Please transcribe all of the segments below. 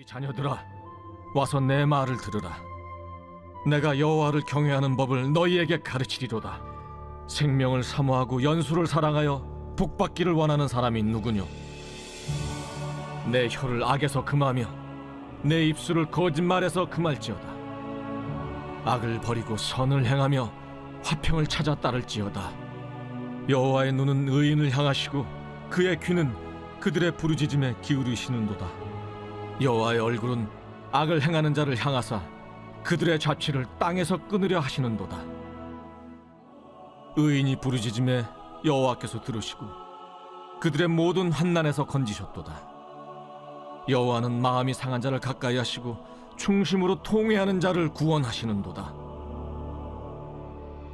자녀들아, 와서 내 말을 들으라. 내가 여호와를 경외하는 법을 너희에게 가르치리로다. 생명을 사모하고 연수를 사랑하여 복받기를 원하는 사람이 누구뇨? 내 혀를 악에서 금하며 내 입술을 거짓말에서 금할지어다. 악을 버리고 선을 행하며 화평을 찾아 따를지어다. 여호와의 눈은 의인을 향하시고 그의 귀는 그들의 부르짖음에 기울이시는도다. 여호와의 얼굴은 악을 행하는 자를 향하사 그들의 자취를 땅에서 끊으려 하시는도다. 의인이 부르짖음에 여호와께서 들으시고 그들의 모든 환난에서 건지셨도다. 여호와는 마음이 상한 자를 가까이 하시고 충심으로 통회하는 자를 구원하시는도다.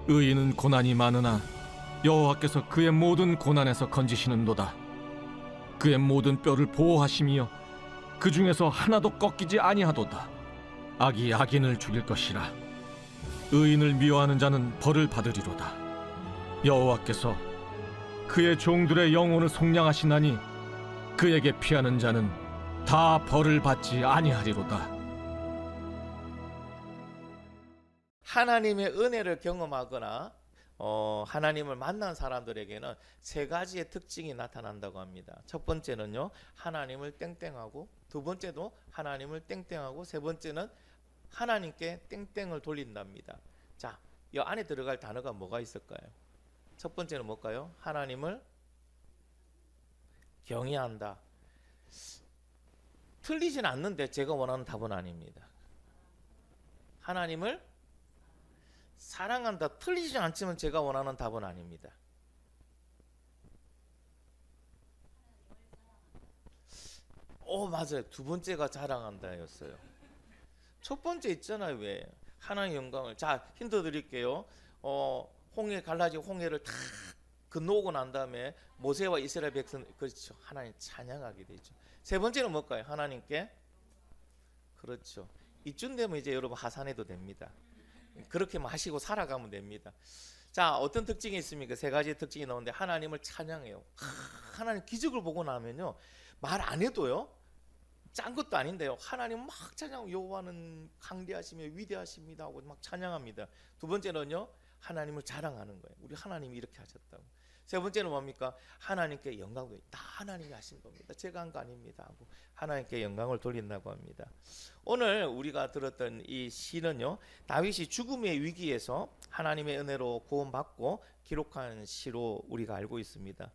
의인은 고난이 많으나 여호와께서 그의 모든 고난에서 건지시는도다. 그의 모든 뼈를 보호하시며 그 중에서 하나도 꺾이지 아니하도다. 악이 악인을 죽일 것이라. 의인을 미워하는 자는 벌을 받으리로다. 여호와께서 그의 종들의 영혼을 속량하시나니 그에게 피하는 자는 다 벌을 받지 아니하리로다. 하나님의 은혜를 경험하거나 하나님을 만난 사람들에게는 세 가지의 특징이 나타난다고 합니다. 첫 번째는요, 하나님을 땡땡하고, 두 번째도 하나님을 땡땡하고, 세 번째는 하나님께 땡땡을 돌린답니다. 자, 이 안에 들어갈 단어가 뭐가 있을까요? 첫 번째는 뭘까요? 하나님을 경외한다. 틀리진 않는데 제가 원하는 답은 아닙니다. 하나님을 사랑한다. 틀리지 않지만 제가 원하는 답은 아닙니다. 맞아요. 두 번째가 자랑한다였어요. 첫 번째 있잖아요. 왜? 하나님의 영광을. 자, 힌트 드릴게요. 홍해 갈라진 홍해를 다 건너오고 난 다음에 모세와 이스라엘 백성, 그렇죠, 하나님 찬양하게 되죠. 세 번째는 뭘까요? 하나님께, 그렇죠, 이쯤 되면 이제 여러분 하산해도 됩니다. 그렇게만 하시고 살아가면 됩니다. 자, 어떤 특징이 있습니까? 세 가지 특징이 나오는데, 하나님을 찬양해요. 하나님 기적을 보고 나면요, 말 안 해도요, 짠 것도 아닌데요, 하나님 막 찬양, 여호와는 강대하시며 위대하십니다 하고 막 찬양합니다. 두 번째는요, 하나님을 자랑하는 거예요. 우리 하나님이 이렇게 하셨다고. 세 번째는 뭡니까? 하나님께 영광을, 다 하나님이 하신 겁니다. 제가 한 거 아닙니다 하고 하나님께 영광을 돌린다고 합니다. 오늘 우리가 들었던 이 시는요, 다윗이 죽음의 위기에서 하나님의 은혜로 구원받고 기록한 시로 우리가 알고 있습니다.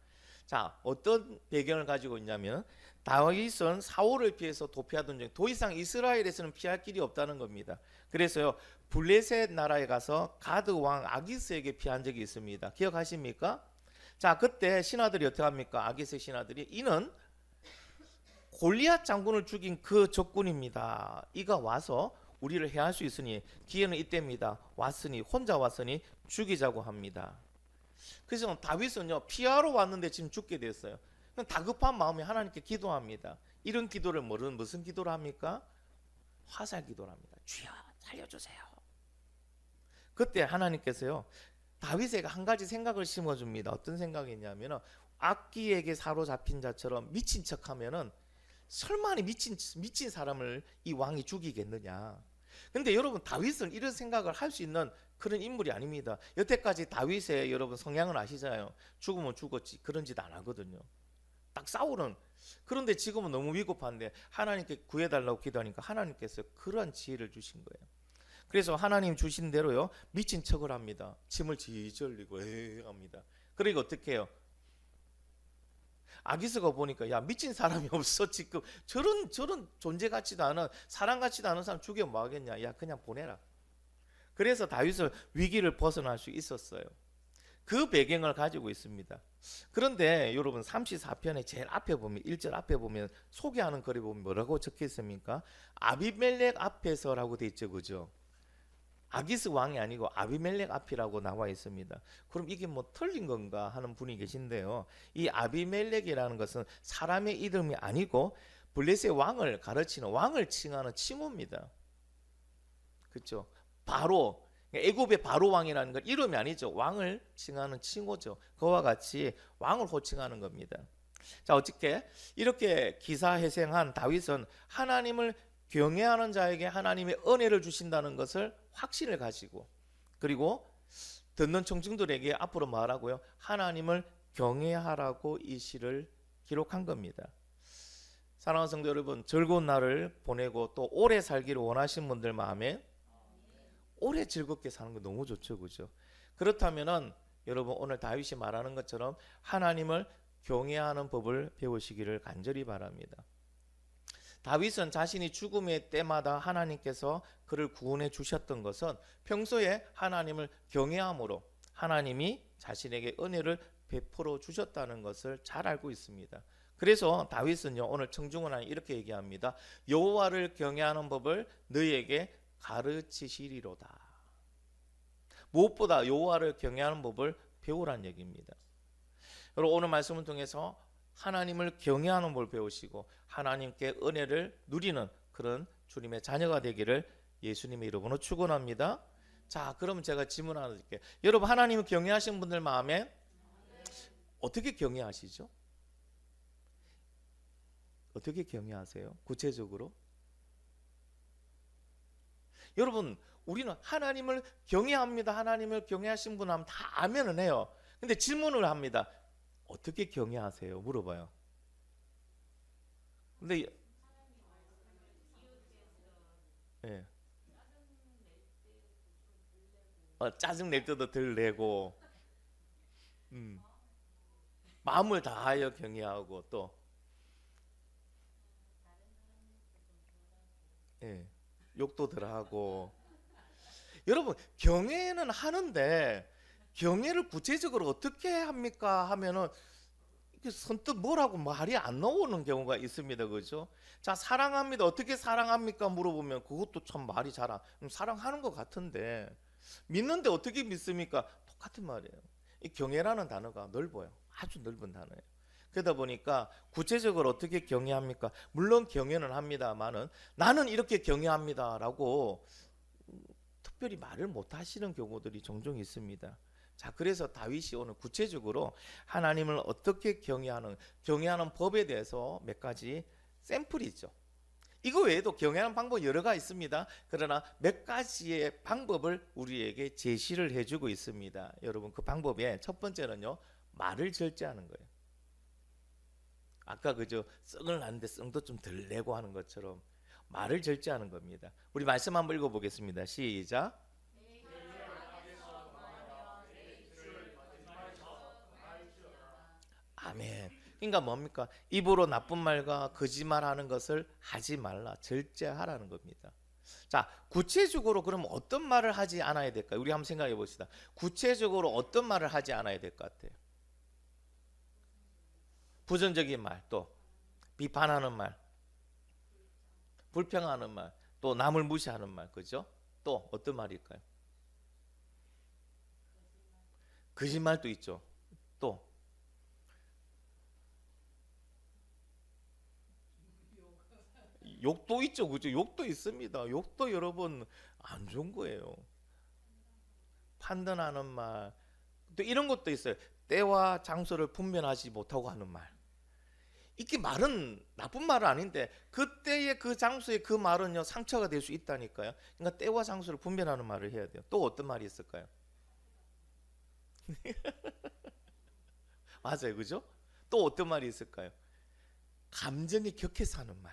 자, 어떤 배경을 가지고 있냐면, 다윗은 사울을 피해서 도피하던 중 더 이상 이스라엘에서는 피할 길이 없다는 겁니다. 그래서요, 블레셋 나라에 가서 가드 왕 아기스에게 피한 적이 있습니다. 기억하십니까? 자, 그때 신하들이 어떻게 합니까? 아기스 신하들이, 이는 골리앗 장군을 죽인 그 적군입니다. 이가 와서 우리를 해할 수 있으니 기회는 이때입니다. 혼자 왔으니 죽이자고 합니다. 그래서 다윗은요, 피하러 왔는데 지금 죽게 됐어요. 다급한 마음에 하나님께 기도합니다. 이런 기도를 무슨 기도를 합니까? 화살 기도를 합니다. 주여 살려주세요. 그때 하나님께서요, 다윗에게 한 가지 생각을 심어줍니다. 어떤 생각이냐면, 악기에게 사로잡힌 자처럼 미친 척하면은 설마 미친 사람을 이 왕이 죽이겠느냐. 근데 여러분, 다윗은 이런 생각을 할 수 있는 그런 인물이 아닙니다. 여태까지 다윗의 여러분 성향은 아시잖아요. 죽으면 죽었지, 그런 짓 안 하거든요. 딱 싸우는. 그런데 지금은 너무 위급한데 하나님께 구해달라고 기도하니까 하나님께서 그러한 지혜를 주신 거예요. 그래서 하나님 주신 대로요, 미친 척을 합니다. 침을 질질 흘리고 합니다. 그러니까 어떻게 해요? 아기스가 보니까, 야, 미친 사람이 없어. 지금 저런 존재 같지도 않은, 사람 같지도 않은 사람 죽이면 뭐 하겠냐. 야, 그냥 보내라. 그래서 다윗을 위기를 벗어날 수 있었어요. 그 배경을 가지고 있습니다. 그런데 여러분, 34편의 제일 앞에 보면, 1절 앞에 보면 소개하는 글에 보면 뭐라고 적혀 있습니까? 아비멜렉 앞에서라고 돼 있죠, 그죠? 아기스 왕이 아니고 아비멜렉 앞이라고 나와 있습니다. 그럼 이게 뭐 틀린 건가 하는 분이 계신데요, 이 아비멜렉이라는 것은 사람의 이름이 아니고 블레셋 왕을 가르치는, 왕을 칭하는 칭호입니다. 그렇죠? 바로, 애굽의 바로 왕이라는 건 이름이 아니죠. 왕을 칭하는 칭호죠. 그와 같이 왕을 호칭하는 겁니다. 자, 어떻게 이렇게 기사회생한 다윗은 하나님을 경외하는 자에게 하나님의 은혜를 주신다는 것을 확신을 가지고, 그리고 듣는 청중들에게 앞으로 말하고요, 하나님을 경외하라고 이 시를 기록한 겁니다. 사랑하는 성도 여러분, 즐거운 날을 보내고 또 오래 살기를 원하시는 분들 마음에 오래 즐겁게 사는 거 너무 좋죠, 그죠? 그렇다면은 여러분, 오늘 다윗이 말하는 것처럼 하나님을 경외하는 법을 배우시기를 간절히 바랍니다. 다윗은 자신이 죽음의 때마다 하나님께서 그를 구원해 주셨던 것은 평소에 하나님을 경외함으로 하나님이 자신에게 은혜를 베풀어 주셨다는 것을 잘 알고 있습니다. 그래서 다윗은요, 오늘 청중은 안에 이렇게 얘기합니다. 여호와를 경외하는 법을 너희에게 가르치시리로다. 무엇보다 여호와를 경외하는 법을 배우란 얘기입니다. 여러분, 오늘 말씀을 통해서 하나님을 경외하는 법을 배우시고 하나님께 은혜를 누리는 그런 주님의 자녀가 되기를 예수님의 이름으로 축원합니다. 자, 그럼 제가 질문 하나 드릴게요. 여러분, 하나님을 경외하시는 분들 마음에 어떻게 경외하시죠? 어떻게 경외하세요? 구체적으로? 여러분, 우리는 하나님을 경외합니다. 하나님을 경외하신 분 하면 다 아멘은 해요. 근데 질문을 합니다. 어떻게 경외하세요? 물어봐요. 근데 예. 짜증 낼 때도 덜 내고, 마음을 다하여 경외하고, 또 예, 욕도 덜 하고. 여러분, 경외는 하는데 경외를 구체적으로 어떻게 합니까 하면은 선뜻 뭐라고 말이 안 나오는 경우가 있습니다. 그죠? 자, 사랑합니다. 어떻게 사랑합니까 물어보면 그것도 참 말이 잘 안, 사랑하는 것 같은데 믿는데 어떻게 믿습니까? 똑같은 말이에요. 이 경외라는 단어가 넓어요. 아주 넓은 단어예요. 그러다 보니까 구체적으로 어떻게 경외합니까? 물론 경외는 합니다만은 나는 이렇게 경외합니다라고 특별히 말을 못 하시는 경우들이 종종 있습니다. 자, 그래서 다윗이 오늘 구체적으로 하나님을 어떻게 경외하는 법에 대해서 몇 가지 샘플이 있죠. 이거 외에도 경외하는 방법 여러 가지 있습니다. 그러나 몇 가지의 방법을 우리에게 제시를 해주고 있습니다. 여러분, 그 방법의 첫 번째는요, 말을 절제하는 거예요. 아까 그저 썽을 났는데 썽도 좀 덜 내고 하는 것처럼 말을 절제하는 겁니다. 우리 말씀 한번 읽어보겠습니다. 시작. 아멘. 그러니까 뭡니까? 입으로 나쁜 말과 거짓말하는 것을 하지 말라. 절제하라는 겁니다. 자, 구체적으로 그럼 어떤 말을 하지 않아야 될까요? 우리 한번 생각해 봅시다. 구체적으로 어떤 말을 하지 않아야 될 것 같아요? 부정적인 말, 또 비판하는 말, 불평하는 말, 또 남을 무시하는 말, 그죠? 또 어떤 말일까요? 거짓말도 있죠. 또 욕도 있죠, 그죠? 욕도 있습니다. 욕도 여러분 안 좋은 거예요. 판단하는 말, 또 이런 것도 있어요. 때와 장소를 분별하지 못하고 하는 말. 이게 말은 나쁜 말은 아닌데 그때의 그 장소의 그 말은요 상처가 될 수 있다니까요. 그러니까 때와 장소를 분별하는 말을 해야 돼요. 또 어떤 말이 있을까요? 맞아요, 그죠? 또 어떤 말이 있을까요? 감정이 격해서 하는 말.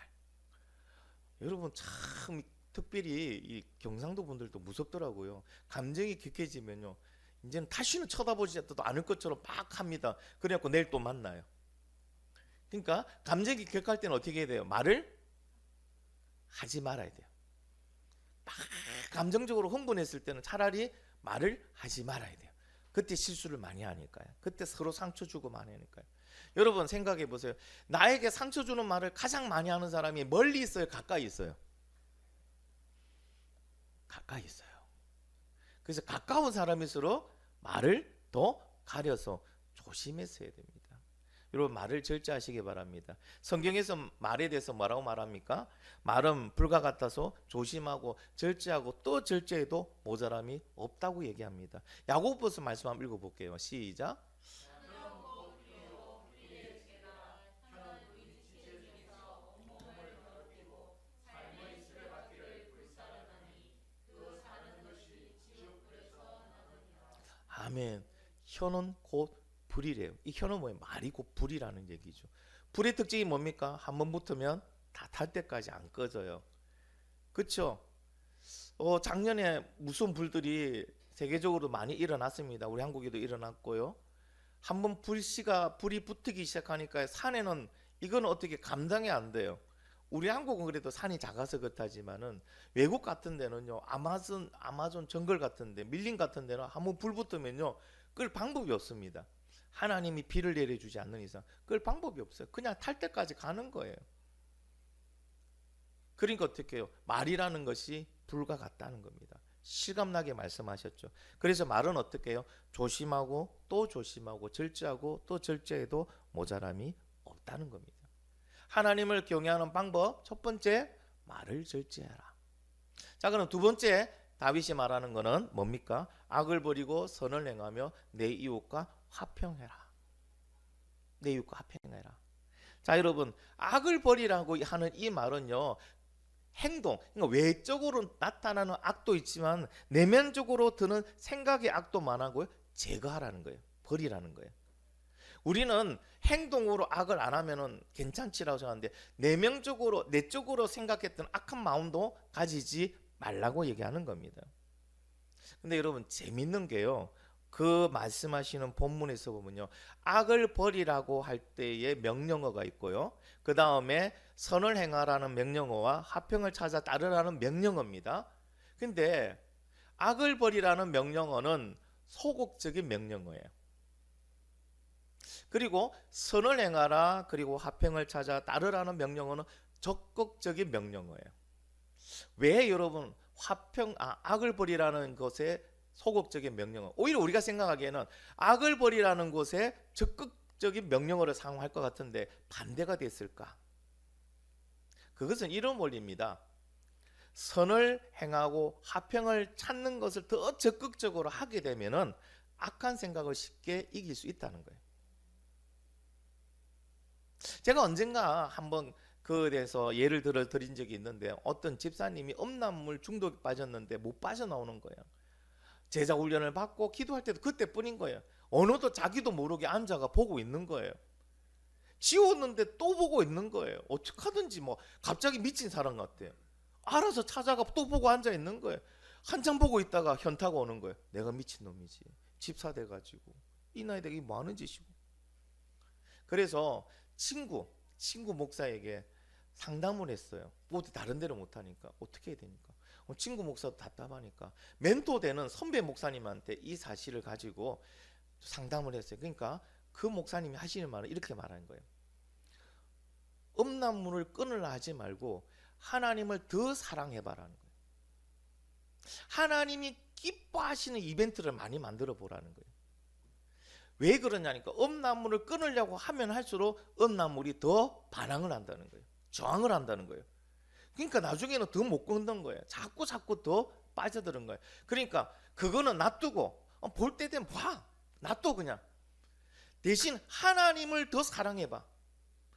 여러분, 참 특별히 이 경상도 분들도 무섭더라고요. 감정이 격해지면요 이제는 다시는 쳐다보지도 않을 것처럼 막 합니다. 그래갖고 내일 또 만나요. 그러니까 감정이 격할 때는 어떻게 해야 돼요? 말을 하지 말아야 돼요. 막 감정적으로 흥분했을 때는 차라리 말을 하지 말아야 돼요. 그때 실수를 많이 하니까요. 그때 서로 상처 주고 많이 하니까요. 여러분 생각해 보세요. 나에게 상처 주는 말을 가장 많이 하는 사람이 멀리 있어요? 가까이 있어요? 가까이 있어요. 그래서 가까운 사람일수록 말을 더 가려서 조심해서 해야 됩니다. 여러분, 말을 절제하시기 바랍니다. 성경에서 말에 대해서 뭐라고 말합니까? 말은 불과 같아서 조심하고 절제하고 또 절제해도 모자람이 없다고 얘기합니다. 야고보서 말씀 한번 읽어볼게요. 시작. 아멘. 혀는 곧 불이래요. 이 혀는 뭐예요? 말이 곧 불이라는 얘기죠. 불의 특징이 뭡니까? 한번 붙으면 다 탈 때까지 안 꺼져요. 그렇죠? 작년에 무슨 불들이 세계적으로 많이 일어났습니다. 우리 한국에도 일어났고요. 한번 불이 붙기 시작하니까 산에는 이건 어떻게 감당이 안 돼요. 우리 한국은 그래도 산이 작아서 그렇다지만은 외국 같은 데는요, 아마존 정글 같은데, 밀림 같은 데는 한번 불 붙으면요 끌 방법이 없습니다. 하나님이 비를 내려주지 않는 이상 끌 방법이 없어요. 그냥 탈 때까지 가는 거예요. 그러니까 어떻게 해요? 말이라는 것이 불과 같다는 겁니다. 실감나게 말씀하셨죠. 그래서 말은 어떻게 해요? 조심하고 또 조심하고 절제하고 또 절제해도 모자람이 없다는 겁니다. 하나님을 경외하는 방법, 첫 번째, 말을 절제해라. 자, 그럼 두 번째 다윗이 말하는 거는 뭡니까? 악을 버리고 선을 행하며 내 이웃과 화평해라. 내 이웃과 화평해라. 자, 여러분, 악을 버리라고 하는 이 말은요, 행동, 그러니까 외적으로 나타나는 악도 있지만 내면적으로 드는 생각의 악도 많아고요. 제거하라는 거예요. 버리라는 거예요. 우리는 행동으로 악을 안 하면은 괜찮지라고 생각하는데 내적으로 생각했던 악한 마음도 가지지 말라고 얘기하는 겁니다. 근데 여러분 재밌는 게요. 그 말씀하시는 본문에서 보면요. 악을 버리라고 할 때의 명령어가 있고요. 그 다음에 선을 행하라는 명령어와 화평을 찾아 따르라는 명령어입니다. 근데 악을 버리라는 명령어는 소극적인 명령어예요. 그리고 선을 행하라 그리고 화평을 찾아 따르라는 명령어는 적극적인 명령어예요. 왜 여러분 악을 버리라는 것에 소극적인 명령어, 오히려 우리가 생각하기에는 악을 버리라는 것에 적극적인 명령어를 사용할 것 같은데 반대가 됐을까? 그것은 이런 원리입니다. 선을 행하고 화평을 찾는 것을 더 적극적으로 하게 되면은 악한 생각을 쉽게 이길 수 있다는 거예요. 제가 언젠가 한번 그에 대해서 예를 들어 드린 적이 있는데 어떤 집사님이 음란물 중독에 빠졌는데 못 빠져나오는 거예요. 제자 훈련을 받고 기도할 때도 그때뿐인 거예요. 어느덧 자기도 모르게 앉아가 보고 있는 거예요. 지웠는데 또 보고 있는 거예요. 어떡하든지 뭐 갑자기 미친 사람 같아요. 알아서 찾아가 또 보고 앉아 있는 거예요. 한참 보고 있다가 현타가 오는 거예요. 내가 미친놈이지. 집사 돼가지고 이 나이 되게 뭐 하는 짓이고. 그래서 친구 목사에게 상담을 했어요. 뭐 다른 데로 못하니까 어떻게 해야 되니까. 친구 목사도 답답하니까 멘토되는 선배 목사님한테 이 사실을 가지고 상담을 했어요. 그러니까 그 목사님이 하시는 말은 이렇게 말하는 거예요. 음란물을 끊으려 하지 말고 하나님을 더 사랑해봐라는 거예요. 하나님이 기뻐하시는 이벤트를 많이 만들어 보라는 거예요. 왜 그러냐니까 음란물을 끊으려고 하면 할수록 음란물이 더 반항을 한다는 거예요. 저항을 한다는 거예요. 그러니까 나중에는 더 못 끊는 거예요. 자꾸 더 빠져드는 거예요. 그러니까 그거는 놔두고 볼 때 되면 봐. 놔둬 그냥. 대신 하나님을 더 사랑해봐.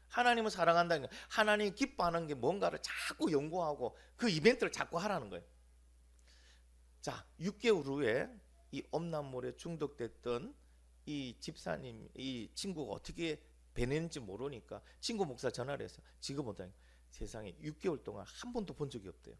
하나님을 사랑한다는 게 하나님이 기뻐하는 게 뭔가를 자꾸 연구하고 그 이벤트를 자꾸 하라는 거예요. 자, 6개월 후에 이 음란물에 중독됐던 이 집사님, 이 친구가 어떻게 배냈는지 모르니까 친구 목사 전화를 해서 지금 보다 세상에 6개월 동안 한 번도 본 적이 없대요.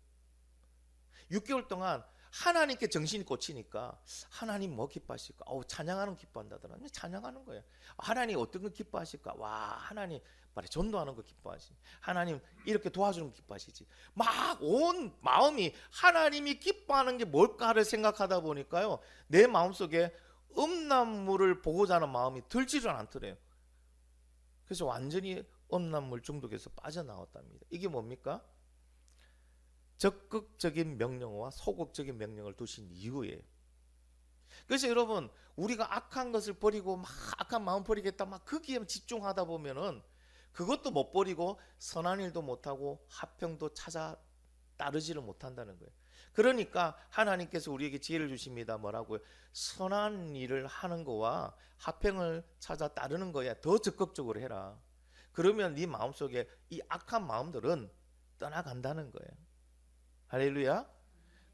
6개월 동안 하나님께 정신이 꽂히니까 하나님 뭐 기뻐하실까? 찬양하는 거 기뻐한다더라. 찬양하는 거예요. 하나님 어떤 거 기뻐하실까? 와, 하나님 말해 전도하는 거 기뻐하시. 하나님 이렇게 도와주는 거 기뻐하시지. 막 온 마음이 하나님이 기뻐하는 게 뭘까를 생각하다 보니까요. 내 마음속에 음란물을 보고자 하는 마음이 들지를 않더래요. 그래서 완전히 음란물 중독에서 빠져나왔답니다. 이게 뭡니까? 적극적인 명령어와 소극적인 명령을 두신 이유예요. 그래서 여러분 우리가 악한 것을 버리고 막 악한 마음 버리겠다 막 거기에 집중하다 보면은 그것도 못 버리고 선한 일도 못하고 화평도 찾아 따르지를 못한다는 거예요. 그러니까 하나님께서 우리에게 지혜를 주십니다. 뭐라고요? 선한 일을 하는 거와 화평을 찾아 따르는 거야 더 적극적으로 해라. 그러면 네 마음속에 이 악한 마음들은 떠나간다는 거예요. 할렐루야.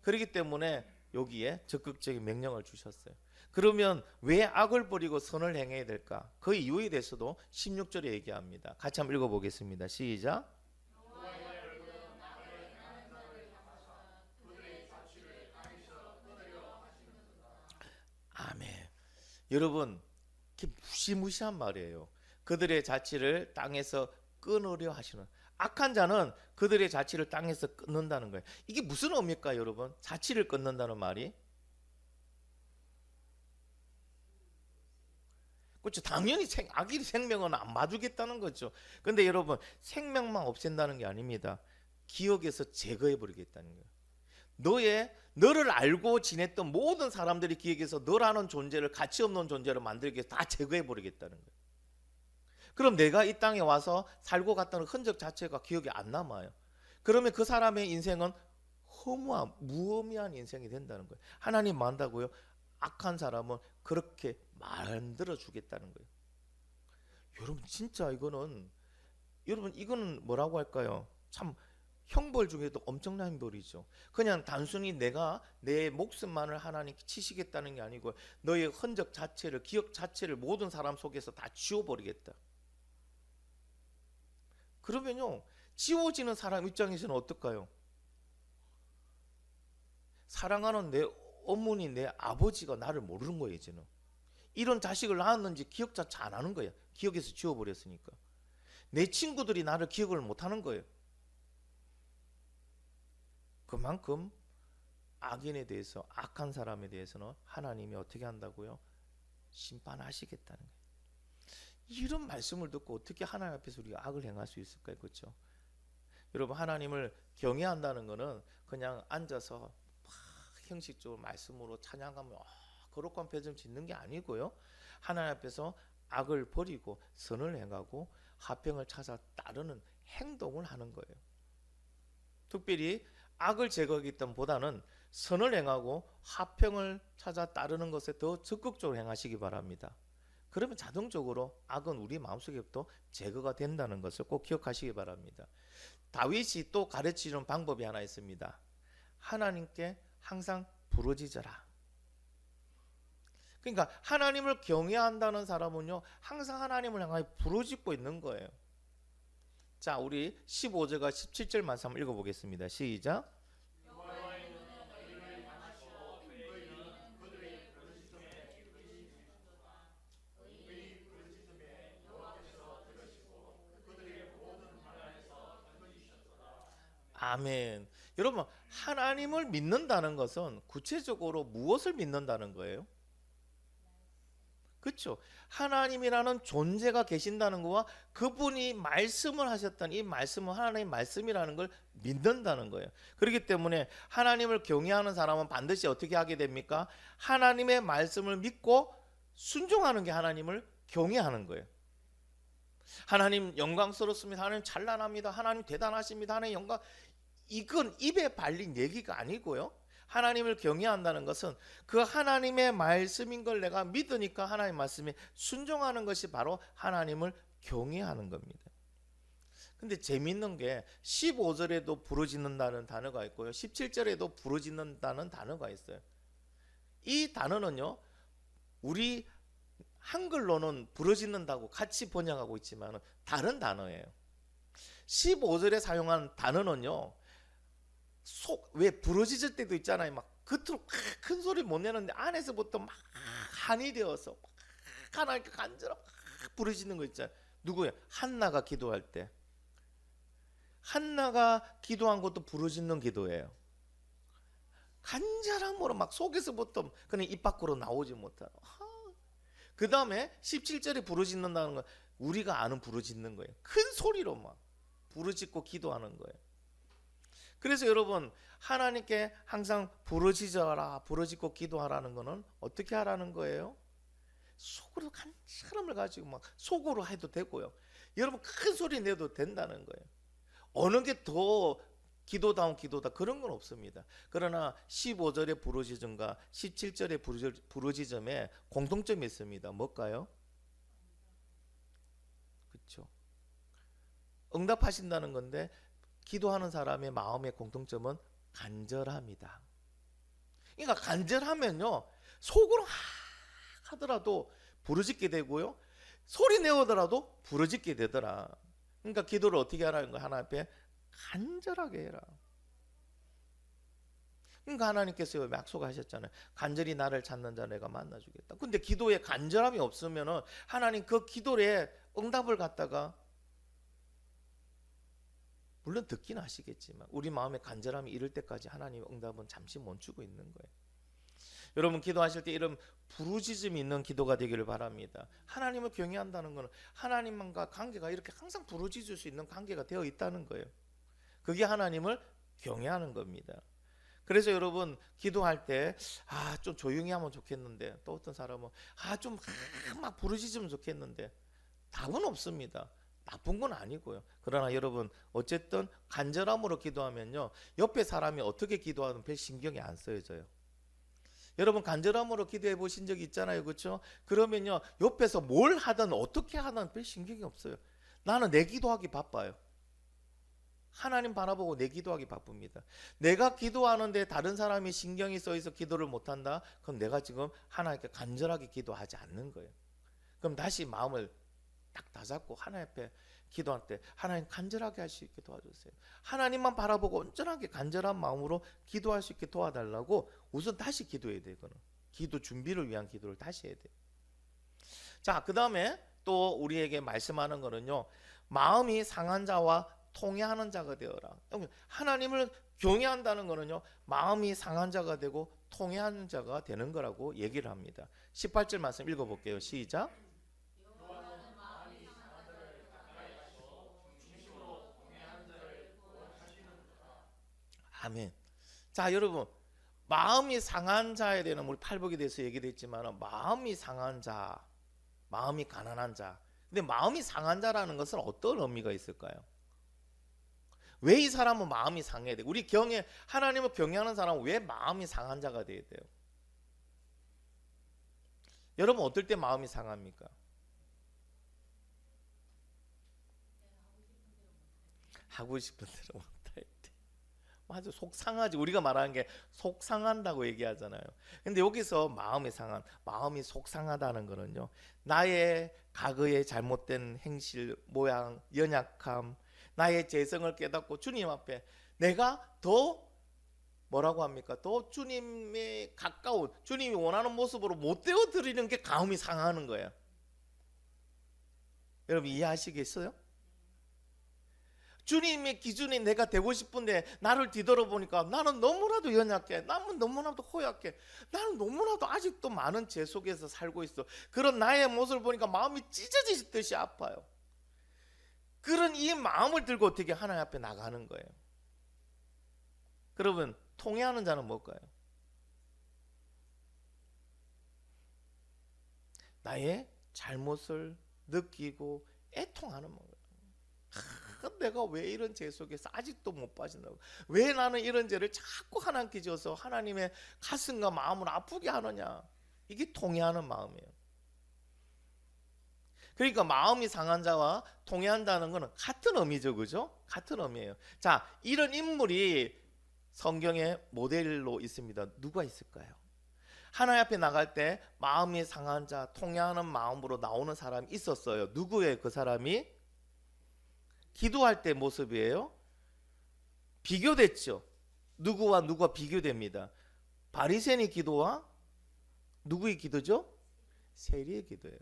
그렇기 때문에 여기에 적극적인 명령을 주셨어요. 그러면 왜 악을 버리고 선을 행해야 될까? 그 이유에 대해서도 16절에 얘기합니다. 같이 한번 읽어보겠습니다. 시작. 아멘. 여러분, 이게 무시무시한 말이에요. 그들의 자취를 땅에서 끊으려 하시는, 악한 자는 그들의 자취를 땅에서 끊는다는 거예요. 이게 무슨 의미입니까, 여러분? 자취를 끊는다는 말이? 그렇죠. 당연히 악의 생명은 안 봐주겠다는 거죠. 근데 여러분, 생명만 없앤다는 게 아닙니다. 기억에서 제거해 버리겠다는 거예요. 너를 알고 지냈던 모든 사람들이 기억에서 너라는 존재를, 가치 없는 존재를 만들기 위해서 다 제거해 버리겠다는 거예요. 그럼 내가 이 땅에 와서 살고 갔다는 흔적 자체가 기억이 안 남아요. 그러면 그 사람의 인생은 허무한, 무의미한 인생이 된다는 거예요. 하나님 만다고요? 악한 사람은 그렇게 만들어 주겠다는 거예요. 여러분, 진짜 이거는 뭐라고 할까요? 참 형벌 중에도 엄청난 형벌이죠. 그냥 단순히 내가 내 목숨만을 하나님께 치시겠다는 게 아니고 너의 흔적 자체를, 기억 자체를 모든 사람 속에서 다 지워버리겠다. 그러면요, 지워지는 사람 입장에서는 어떨까요? 사랑하는 내 어머니, 내 아버지가 나를 모르는 거예요. 이제는 이런 자식을 낳았는지 기억 자체 안 하는 거예요. 기억에서 지워버렸으니까. 내 친구들이 나를 기억을 못 하는 거예요. 그만큼 악인에 대해서, 악한 사람에 대해서는 하나님이 어떻게 한다고요? 심판하시겠다는 거예요. 이런 말씀을 듣고 어떻게 하나님 앞에서 우리가 악을 행할 수 있을까요? 그렇죠? 여러분, 하나님을 경외한다는 것은 그냥 앉아서 막 형식적으로 말씀으로 찬양하며 거룩한 표정 짓는 게 아니고요. 하나님 앞에서 악을 버리고 선을 행하고 화평을 찾아 따르는 행동을 하는 거예요. 특별히 악을 제거하기보다는 선을 행하고 화평을 찾아 따르는 것에 더 적극적으로 행하시기 바랍니다. 그러면 자동적으로 악은 우리 마음속에부터 제거가 된다는 것을 꼭 기억하시기 바랍니다. 다윗이 또 가르치는 방법이 하나 있습니다. 하나님께 항상 부르짖어라. 그러니까 하나님을 경외한다는 사람은요, 항상 하나님을 향하여 부르짖고 있는 거예요. 자, 우리 15절과 17절 말씀 한번 읽어보겠습니다. 시작. 아멘. 여러분, 하나님을 믿는다는 것은 구체적으로 무엇을 믿는다는 거예요? 그렇죠. 하나님이라는 존재가 계신다는 것과 그분이 말씀을 하셨다는 이 말씀은 하나님의 말씀이라는 걸 믿는다는 거예요. 그렇기 때문에 하나님을 경외하는 사람은 반드시 어떻게 하게 됩니까? 하나님의 말씀을 믿고 순종하는 게 하나님을 경외하는 거예요. 하나님 영광스럽습니다. 하나님 찬란합니다. 하나님 대단하십니다. 하나님 영광. 이건 입에 발린 얘기가 아니고요. 하나님을 경외한다는 것은 그 하나님의 말씀인 걸 내가 믿으니까 하나님의 말씀에 순종하는 것이 바로 하나님을 경외하는 겁니다. 근데 재미있는 게 15절에도 부르짖는다는 단어가 있고요. 17절에도 부르짖는다는 단어가 있어요. 이 단어는요, 우리 한글로는 부르짖는다고 같이 번역하고 있지만 다른 단어예요. 15절에 사용한 단어는요, 왜 부러지질 때도 있잖아요. 막 겉으로 큰 소리 못 내는데 안에서부터 막 한이 되어서 막 하나님께 간절하게 막 부르짖는 거 있잖아요. 누구예요? 한나가 기도할 때. 한나가 기도한 것도 부르짖는 기도예요. 간절함으로 막 속에서부터 그냥 입 밖으로 나오지 못하는. 그 다음에 17절에 부르짖는다는 건 우리가 아는 부르짖는 거예요. 큰 소리로 막 부르짖고 기도하는 거예요. 그래서 여러분, 하나님께 항상 부르짖어라, 부르짖고 기도하라는 거는 어떻게 하라는 거예요? 속으로 간절함을 가지고 막 속으로 해도 되고요. 여러분, 큰 소리 내도 된다는 거예요. 어느 게 더 기도다운 기도다 그런 건 없습니다. 그러나 15절의 부르짖음과 17절의 부르짖음에 공통점이 있습니다. 뭘까요? 그렇죠. 응답하신다는 건데 기도하는 사람의 마음의 공통점은 간절합니다. 그러니까 간절하면요, 속으로 하더라도 부르짖게 되고요. 소리 내오더라도 부르짖게 되더라. 그러니까 기도를 어떻게 하라는 거야? 하나님 앞에 간절하게 해라. 그러니까 하나님께서 약속하셨잖아요. 간절히 나를 찾는 자 내가 만나주겠다. 근데 기도에 간절함이 없으면은 하나님 그 기도에 응답을 갖다가 물론 듣긴 하시겠지만 우리 마음에 간절함이 이를 때까지 하나님 응답은 잠시 멈추고 있는 거예요. 여러분 기도하실 때 이런 부르짖음이 있는 기도가 되기를 바랍니다. 하나님을 경외한다는 것은 하나님과 관계가 이렇게 항상 부르짖을 수 있는 관계가 되어 있다는 거예요. 그게 하나님을 경외하는 겁니다. 그래서 여러분 기도할 때 좀 조용히 하면 좋겠는데, 또 어떤 사람은 좀 막 부르짖으면 좋겠는데, 답은 없습니다. 나쁜 건 아니고요. 그러나 여러분 어쨌든 간절함으로 기도하면요, 옆에 사람이 어떻게 기도하든 별 신경이 안 쓰여져요. 여러분 간절함으로 기도해 보신 적이 있잖아요, 그렇죠? 그러면요 옆에서 뭘 하든 어떻게 하든 별 신경이 없어요. 나는 내 기도하기 바빠요. 하나님 바라보고 내 기도하기 바쁩니다. 내가 기도하는데 다른 사람이 신경이 써있어 기도를 못한다? 그럼 내가 지금 하나님께 간절하게 기도하지 않는 거예요. 그럼 다시 마음을 딱 다잡고 하나님 앞에 기도할 때 하나님 간절하게 할 수 있게 도와주세요. 하나님만 바라보고 온전하게 간절한 마음으로 기도할 수 있게 도와달라고 우선 다시 기도해야 되거든. 기도 준비를 위한 기도를 다시 해야 돼요. 자, 그 다음에 또 우리에게 말씀하는 거는요, 마음이 상한 자와 통회하는 자가 되어라. 하나님을 경외한다는 거는요, 마음이 상한 자가 되고 통회하는 자가 되는 거라고 얘기를 합니다. 18절 말씀 읽어볼게요. 시작. 아멘. 자, 여러분 마음이 상한 자에 대한 우리 팔복에 대해서 얘기를 했지만 마음이 상한 자, 마음이 가난한 자. 근데 마음이 상한 자라는 것은 어떤 의미가 있을까요? 왜 이 사람은 마음이 상해야 돼? 우리 하나님을 경외하는 사람은 왜 마음이 상한 자가 돼야 돼요? 여러분 어떨 때 마음이 상합니까? 하고 싶은 대로 못할 때. 맞아, 속상하지. 우리가 말하는 게 속상한다고 얘기하잖아요. 근데 여기서 마음이 속상하다는 거는요, 나의 과거의 잘못된 행실, 모양, 연약함, 나의 죄성을 깨닫고 주님 앞에 내가 더 뭐라고 합니까? 더 주님에 가까운, 주님이 원하는 모습으로 못 되어 드리는 게 마음이 상하는 거예요. 여러분 이해하시겠어요? 주님의 기준이 내가 되고 싶은데 나를 뒤돌아보니까 나는 너무나도 연약해, 나는 너무나도 허약해, 나는 너무나도 아직도 많은 죄 속에서 살고 있어. 그런 나의 모습을 보니까 마음이 찢어지듯이 아파요. 그런 이 마음을 들고 어떻게 하나님 앞에 나가는 거예요? 여러분 통회하는 자는 뭘까요? 나의 잘못을 느끼고 애통하는 거예요. 내가 왜 이런 죄 속에서 아직도 못 빠진다고, 왜 나는 이런 죄를 자꾸 하나님께 지어서 하나님의 가슴과 마음을 아프게 하느냐. 이게 통회하는 마음이에요. 그러니까 마음이 상한 자와 통회한다는 것은 같은 의미죠, 그죠? 같은 의미예요. 자, 이런 인물이 성경에 모델로 있습니다. 누가 있을까요? 하나님 앞에 나갈 때 마음이 상한 자, 통회하는 마음으로 나오는 사람이 있었어요. 누구예요? 그 사람이 기도할 때 모습이에요. 비교됐죠. 누구와 누가 비교됩니다. 바리새인의 기도와 누구의 기도죠? 세리의 기도예요.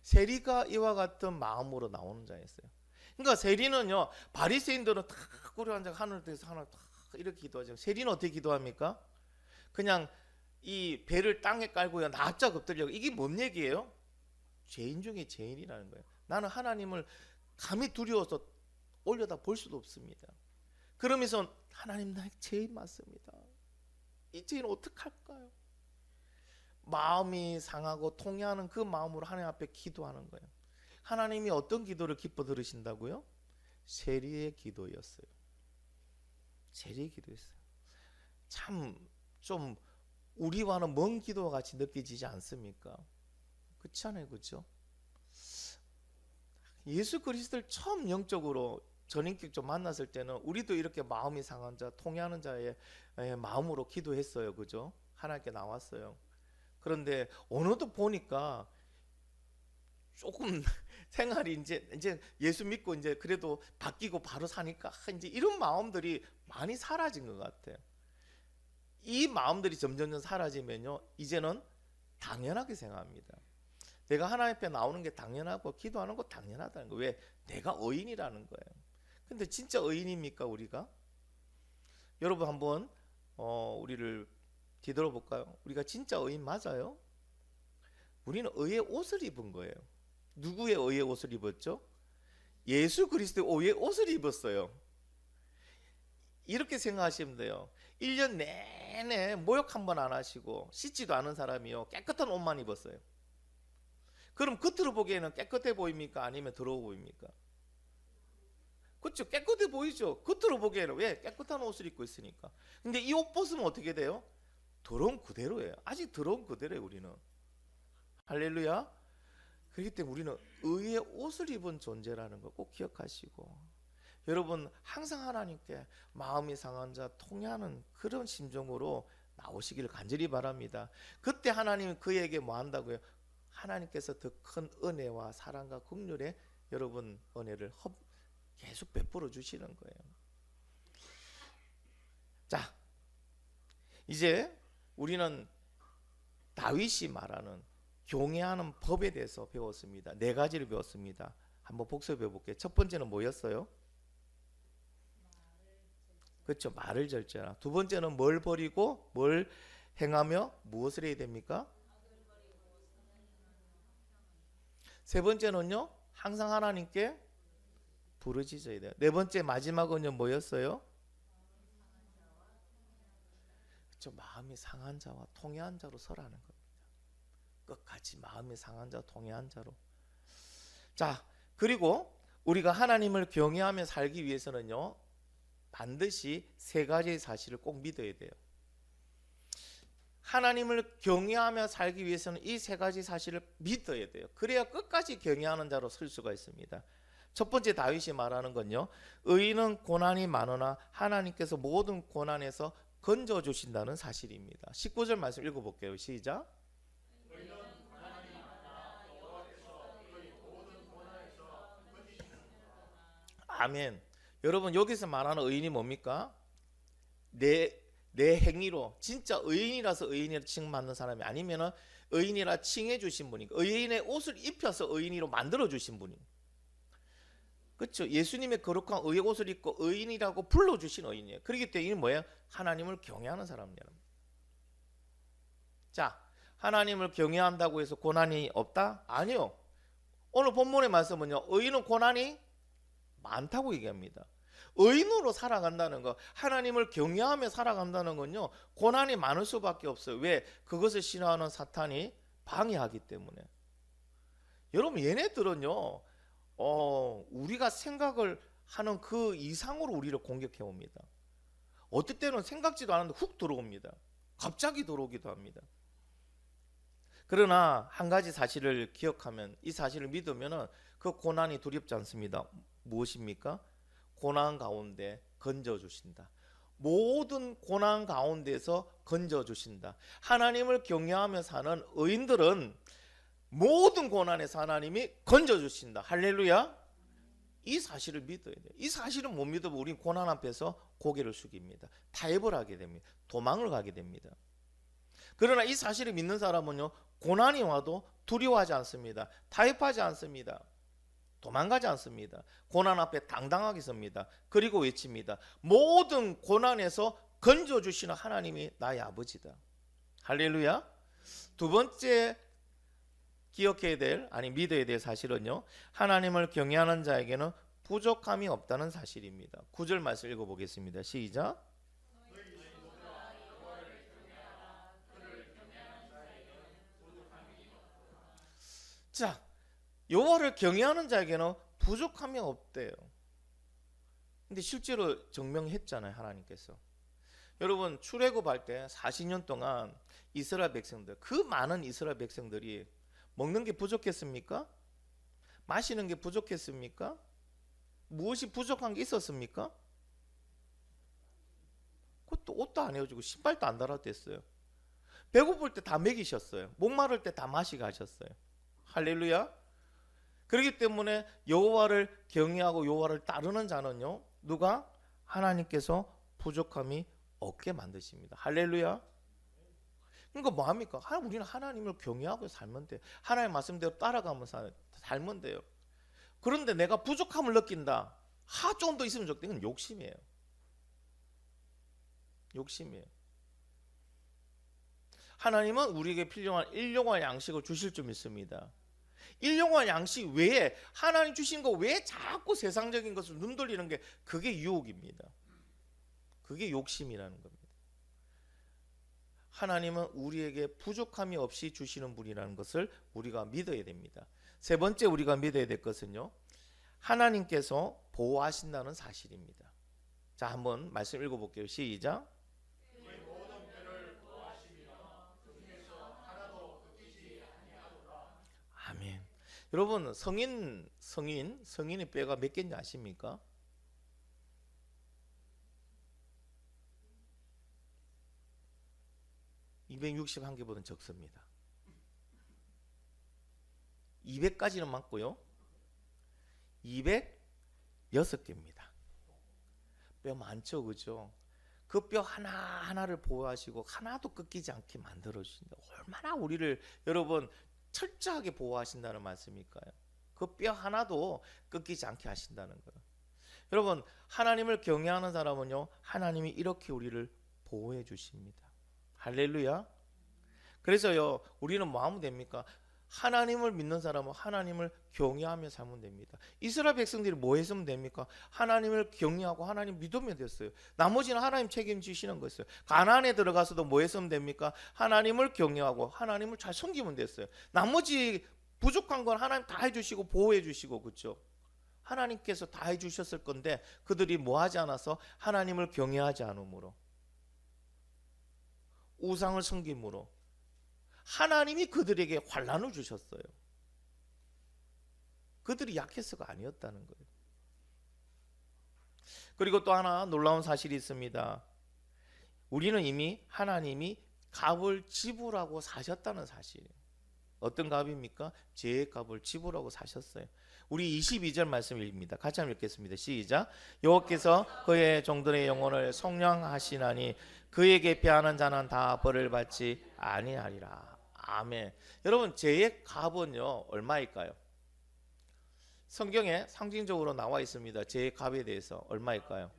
세리가 이와 같은 마음으로 나오는 자였어요. 그러니까 세리는요, 바리새인들은 다 꿇어 앉아 하늘을 대서 하나 다 이렇게 기도하죠. 세리는 어떻게 기도합니까? 그냥 이 배를 땅에 깔고 그냥 납작 엎드리려고. 이게 뭔 얘기예요? 죄인 중에 죄인이라는 거예요. 나는 하나님을 감히 두려워서 올려다 볼 수도 없습니다. 그러면서 하나님 나 죄인 맞습니다. 이 죄인 어떡할까요? 마음이 상하고 통회하는 그 마음으로 하나님 앞에 기도하는 거예요. 하나님이 어떤 기도를 기뻐 들으신다고요? 세리의 기도였어요. 세리의 기도였어요. 참 좀 우리와는 먼 기도와 같이 느껴지지 않습니까? 그렇지 않아요, 그렇죠? 예수 그리스도를 처음 영적으로 전인격적으로 만났을 때는 우리도 이렇게 마음이 상한 자, 통회하는 자의 마음으로 기도했어요, 그죠? 하나님께 나왔어요. 그런데 어느덧 보니까 조금 생활이 이제 예수 믿고 이제 그래도 바뀌고 바로 사니까 이제 이런 마음들이 많이 사라진 것 같아요. 이 마음들이 점점 사라지면요, 이제는 당연하게 생각합니다. 내가 하나님 앞에 나오는 게 당연하고 기도하는 거 당연하다는 거. 왜? 내가 의인이라는 거예요. 근데 진짜 의인입니까 우리가? 여러분 한번 우리를 뒤돌아볼까요? 우리가 진짜 의인 맞아요? 우리는 의의 옷을 입은 거예요. 누구의 의의 옷을 입었죠? 예수 그리스도의 의의 옷을 입었어요. 이렇게 생각하시면 돼요. 1년 내내 모욕 한 번 안 하시고 씻지도 않은 사람이요, 깨끗한 옷만 입었어요. 그럼 겉으로 보기에는 깨끗해 보입니까? 아니면 더러워 보입니까? 그렇죠, 깨끗해 보이죠. 겉으로 보기에는. 왜? 깨끗한 옷을 입고 있으니까. 근데 이 옷 벗으면 어떻게 돼요? 더러운 그대로예요. 아직 더러운 그대로예요 우리는. 할렐루야. 그렇기 때문에 우리는 의의 옷을 입은 존재라는 거 꼭 기억하시고, 여러분 항상 하나님께 마음이 상한 자 통회하는 그런 심정으로 나오시기를 간절히 바랍니다. 그때 하나님은 그에게 뭐 한다고요? 하나님께서 더 큰 은혜와 사랑과 긍휼의 여러분 은혜를 계속 베풀어 주시는 거예요. 자, 이제 우리는 다윗이 말하는 경외하는 법에 대해서 배웠습니다. 4가지를 배웠습니다. 한번 복습해 볼게요. 첫 번째는 뭐였어요? 그렇죠, 말을 절제하라. 두 번째는 뭘 버리고 뭘 행하며 무엇을 해야 됩니까? 세 번째는요, 항상 하나님께 부르짖어야 돼요. 네 번째 마지막은요 뭐였어요? 그렇죠, 마음이 상한 자와 통회한 자로 서라는 겁니다. 끝까지 마음이 상한 자, 통회한 자로. 자, 그리고 우리가 하나님을 경외하며 살기 위해서는요, 반드시 3가지의 사실을 꼭 믿어야 돼요. 하나님을 경외하며 살기 위해서는 이 3가지 사실을 믿어야 돼요. 그래야 끝까지 경외하는 자로 설 수가 있습니다. 첫 번째 다윗이 말하는 건요, 의인은 고난이 많으나 하나님께서 모든 고난에서 건져주신다는 사실입니다. 19절 말씀 읽어볼게요. 시작. 아멘. 여러분 여기서 말하는 의인이 뭡니까? 내 행위로 진짜 의인이라서 의인이라 칭받는 사람이 아니면은 의인이라 칭해 주신 분이, 의인의 옷을 입혀서 의인으로 만들어 주신 분이. 그렇죠. 예수님의 거룩한 의의 옷을 입고 의인이라고 불러 주신 의인이에요. 그렇기 때문에 이 뭐예요? 하나님을 경외하는 사람이에요. 자, 하나님을 경외한다고 해서 고난이 없다? 아니요. 오늘 본문의 말씀은요, 의인은 고난이 많다고 얘기합니다. 의인으로 살아간다는 거, 하나님을 경외하며 살아간다는 건요, 고난이 많을 수밖에 없어요. 왜? 그것을 싫어하는 사탄이 방해하기 때문에. 여러분 얘네들은요, 우리가 생각을 하는 그 이상으로 우리를 공격해 옵니다. 어떨 때는 생각지도 않았는데 훅 들어옵니다. 갑자기 들어오기도 합니다. 그러나 한 가지 사실을 기억하면, 이 사실을 믿으면 그 고난이 두렵지 않습니다. 무엇입니까? 고난 가운데 건져주신다. 모든 고난 가운데서 건져주신다. 하나님을 경외하며 사는 의인들은 모든 고난에서 하나님이 건져주신다. 할렐루야. 이 사실을 믿어야 돼요. 이 사실을 못 믿으면 우리는 고난 앞에서 고개를 숙입니다. 타협을 하게 됩니다. 도망을 가게 됩니다. 그러나 이 사실을 믿는 사람은요, 고난이 와도 두려워하지 않습니다. 타협하지 않습니다. 도망가지 않습니다. 고난 앞에 당당하게 섭니다. 그리고 외칩니다. 모든 고난에서 건져주시는 하나님이 나의 아버지다. 할렐루야. 두 번째 기억해야 될, 아니 믿어야 될 사실은요, 하나님을 경외하는 자에게는 부족함이 없다는 사실입니다. 9절 말씀 읽어보겠습니다. 시작. 자, 여호와를 경외하는 자에게는 부족함이 없대요. 근데 실제로 증명했잖아요, 하나님께서. 여러분 출애굽할 때 40년 동안 이스라엘 백성들, 그 많은 이스라엘 백성들이 먹는 게 부족했습니까? 마시는 게 부족했습니까? 무엇이 부족한 게 있었습니까? 그것도 옷도 안 해주고 신발도 안 달아댔어요. 배고플 때 다 먹이셨어요. 목마를 때 다 마시게 하셨어요. 할렐루야. 그렇기 때문에 여호와를 경외하고 여호와를 따르는 자는요, 누가? 하나님께서 부족함이 없게 만드십니다. 할렐루야. 그러니까 뭐합니까? 우리는 하나님을 경외하고 살면 돼요. 하나님 말씀대로 따라가면서 살면 돼요. 그런데 내가 부족함을 느낀다, 조금 더 있으면 좋겠다, 이건 욕심이에요. 욕심이에요. 하나님은 우리에게 필요한 일용할 양식을 주실 줄 믿습니다. 일용할 양식 외에, 하나님 주신 거 외에 자꾸 세상적인 것을 눈 돌리는 게, 그게 유혹입니다. 그게 욕심이라는 겁니다. 하나님은 우리에게 부족함이 없이 주시는 분이라는 것을 우리가 믿어야 됩니다. 세 번째 우리가 믿어야 될 것은요, 하나님께서 보호하신다는 사실입니다. 자, 한번 말씀 읽어볼게요. 시작. 아멘. 여러분, 성인의 뼈가 몇 개인지 아십니까? 261개보다는 적습니다. 200까지는 맞고요, 206개입니다. 뼈 많죠, 그죠? 그 뼈 하나하나를 보호하시고 하나도 끊기지 않게 만들어주신다. 얼마나 우리를, 여러분, 철저하게 보호하신다는 말씀일까요? 그 뼈 하나도 끊기지 않게 하신다는 거예요. 여러분, 하나님을 경외하는 사람은요, 하나님이 이렇게 우리를 보호해 주십니다. 할렐루야. 그래서요, 우리는 뭐 하면 됩니까? 하나님을 믿는 사람은 하나님을 경외하며 살면 됩니다. 이스라엘 백성들이 뭐 했으면 됩니까? 하나님을 경외하고 하나님 믿으면 됐어요. 나머지는 하나님 책임지시는 거였어요. 가나안에 들어가서도 뭐 했으면 됩니까? 하나님을 경외하고 하나님을 잘 섬기면 됐어요. 나머지 부족한 건 하나님 다 해주시고 보호해 주시고, 그렇죠? 하나님께서 다 해주셨을 건데 그들이 뭐 하지 않아서? 하나님을 경외하지 않음으로, 우상을 섬김으로 하나님이 그들에게 환난을 주셨어요. 그들이 약해서가 아니었다는 거예요. 그리고 또 하나 놀라운 사실이 있습니다. 우리는 이미 하나님이 값을 지불하고 사셨다는 사실이에요. 어떤 값입니까? 죄의 값을 지불하고 사셨어요. 우리 22절 말씀입니다. 같이 한번 읽겠습니다. 시작. 여호와께서 그의 종들의 영혼을 속량하시나니 그에게 피하는 자는 다 벌을 받지 아니하리라. 아멘. 여러분, 죄의 값은요 얼마일까요? 성경에 상징적으로 나와 있습니다. 죄의 값에 대해서 얼마일까요?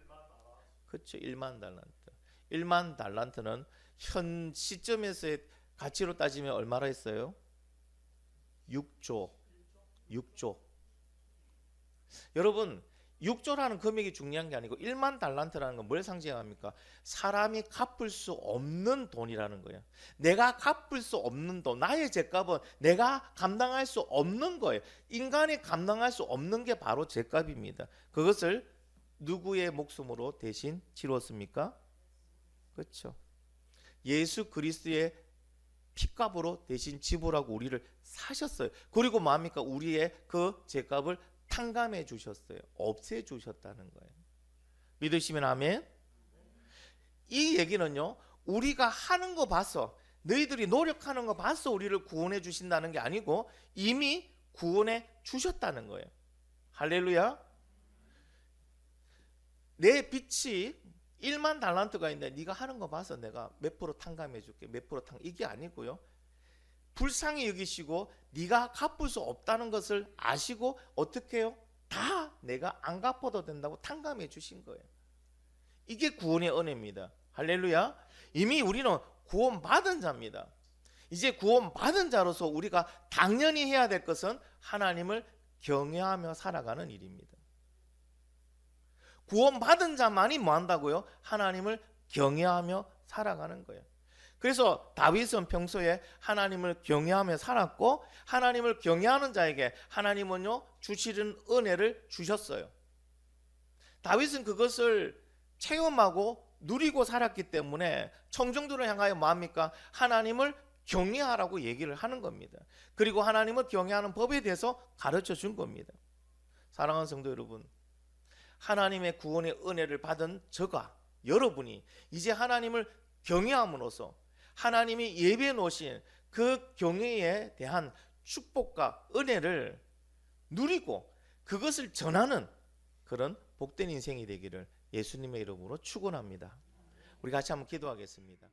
그렇죠, 1만 달란트. 1만 달란트는 현 시점에서의 가치로 따지면 얼마라 했어요? 6조. 여러분, 6조라는 금액이 중요한 게 아니고 1만 달란트라는 건 뭘 상징합니까? 사람이 갚을 수 없는 돈이라는 거예요. 내가 갚을 수 없는 돈, 나의 죄값은 내가 감당할 수 없는 거예요. 인간이 감당할 수 없는 게 바로 죄값입니다. 그것을 누구의 목숨으로 대신 치렀습니까? 그렇죠. 예수 그리스도의 피값으로 대신 지불하고 우리를 사셨어요. 그리고 뭐합니까? 우리의 그 죄값을 탕감해 주셨어요. 없애 주셨다는 거예요. 믿으시면 아멘. 이 얘기는요, 우리가 하는 거 봐서, 너희들이 노력하는 거 봐서 우리를 구원해 주신다는 게 아니고 이미 구원해 주셨다는 거예요. 할렐루야. 내 빚이 1만 달란트가 있는데 네가 하는 거 봐서 내가 몇 프로 탕감해 줄게, 몇 프로 이게 아니고요, 불쌍히 여기시고 네가 갚을 수 없다는 것을 아시고 어떻게 해요? 다 내가 안 갚아도 된다고 탕감해 주신 거예요. 이게 구원의 은혜입니다. 할렐루야. 이미 우리는 구원받은 자입니다. 이제 구원받은 자로서 우리가 당연히 해야 될 것은 하나님을 경외하며 살아가는 일입니다. 구원받은 자만이 뭐 한다고요? 하나님을 경외하며 살아가는 거예요. 그래서 다윗은 평소에 하나님을 경외하며 살았고, 하나님을 경외하는 자에게 하나님은요 주시는 은혜를 주셨어요. 다윗은 그것을 체험하고 누리고 살았기 때문에 청중들을 향하여 뭐합니까? 하나님을 경외하라고 얘기를 하는 겁니다. 그리고 하나님을 경외하는 법에 대해서 가르쳐 준 겁니다. 사랑하는 성도 여러분, 하나님의 구원의 은혜를 받은 저가, 여러분이 이제 하나님을 경외함으로써 하나님이 예비해 놓으신 그 경외에 대한 축복과 은혜를 누리고 그것을 전하는 그런 복된 인생이 되기를 예수님의 이름으로 축원합니다. 우리 같이 한번 기도하겠습니다.